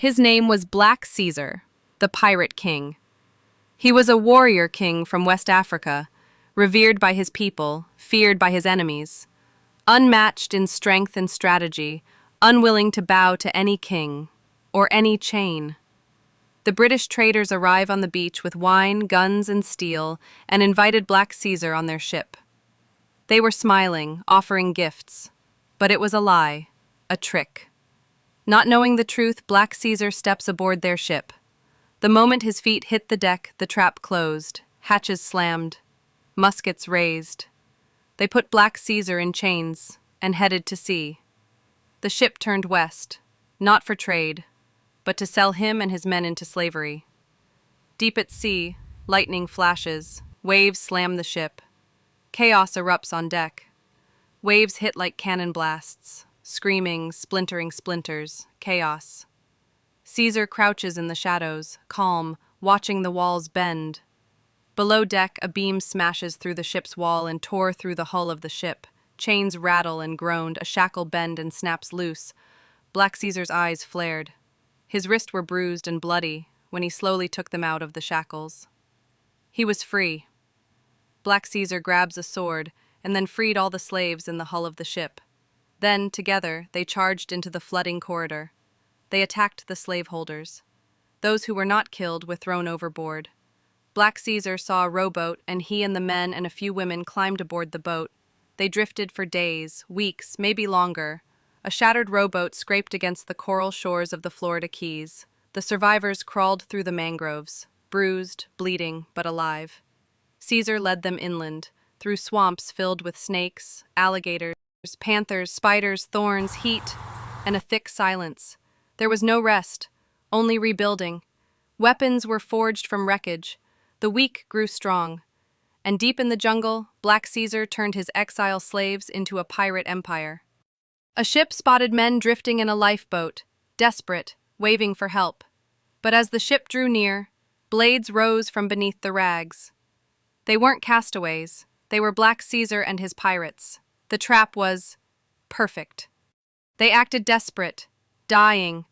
His name was Black Caesar, the Pirate King. He was a warrior king from West Africa, revered by his people, feared by his enemies. Unmatched in strength and strategy, unwilling to bow to any king or any chain. The British traders arrive on the beach with wine, guns, and steel and invited Black Caesar on their ship. They were smiling, offering gifts. But it was a lie, a trick. Not knowing the truth, Black Caesar steps aboard their ship. The moment his feet hit the deck, the trap closed, hatches slammed, muskets raised. They put Black Caesar in chains and headed to sea. The ship turned west, not for trade, but to sell him and his men into slavery. Deep at sea, lightning flashes, waves slam the ship. Chaos erupts on deck. Waves hit like cannon blasts, screaming, splintering splinters, chaos. Caesar crouches in the shadows, calm, watching the walls bend. Below deck, a beam smashes through the ship's wall and tore through the hull of the ship. Chains rattle and groan, a shackle bend and snaps loose. Black Caesar's eyes flared. His wrists were bruised and bloody when he slowly took them out of the shackles. He was free. Black Caesar grabs a sword and then freed all the slaves in the hull of the ship. Then, together, they charged into the flooding corridor. They attacked the slaveholders. Those who were not killed were thrown overboard. Black Caesar saw a rowboat, and he and the men and a few women climbed aboard the boat. They drifted for days, weeks, maybe longer. A shattered rowboat scraped against the coral shores of the Florida Keys. The survivors crawled through the mangroves, bruised, bleeding, but alive. Caesar led them inland, through swamps filled with snakes, alligators, panthers, spiders, thorns, heat, and a thick silence. There was no rest, only rebuilding. Weapons were forged from wreckage. The weak grew strong. And deep in the jungle, Black Caesar turned his exile slaves into a pirate empire. A ship spotted men drifting in a lifeboat, desperate, waving for help. But as the ship drew near, blades rose from beneath the rags. They weren't castaways. They were Black Caesar and his pirates. The trap was perfect. They acted desperate, dying.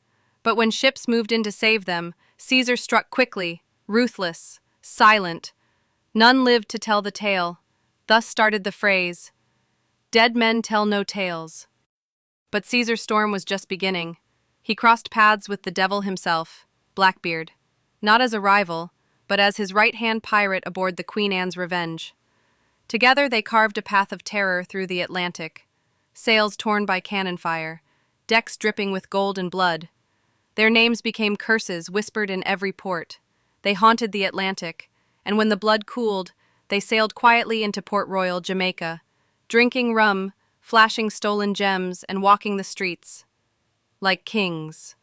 But when ships moved in to save them, Caesar struck quickly, ruthless, silent. None lived to tell the tale. Thus started the phrase, "Dead men tell no tales." But Caesar's storm was just beginning. He crossed paths with the devil himself, Blackbeard, not as a rival, but as his right-hand pirate aboard the Queen Anne's Revenge. Together they carved a path of terror through the Atlantic, sails torn by cannon fire, decks dripping with gold and blood. Their names became curses whispered in every port. They haunted the Atlantic, and when the blood cooled, they sailed quietly into Port Royal, Jamaica, drinking rum, flashing stolen gems, and walking the streets like kings.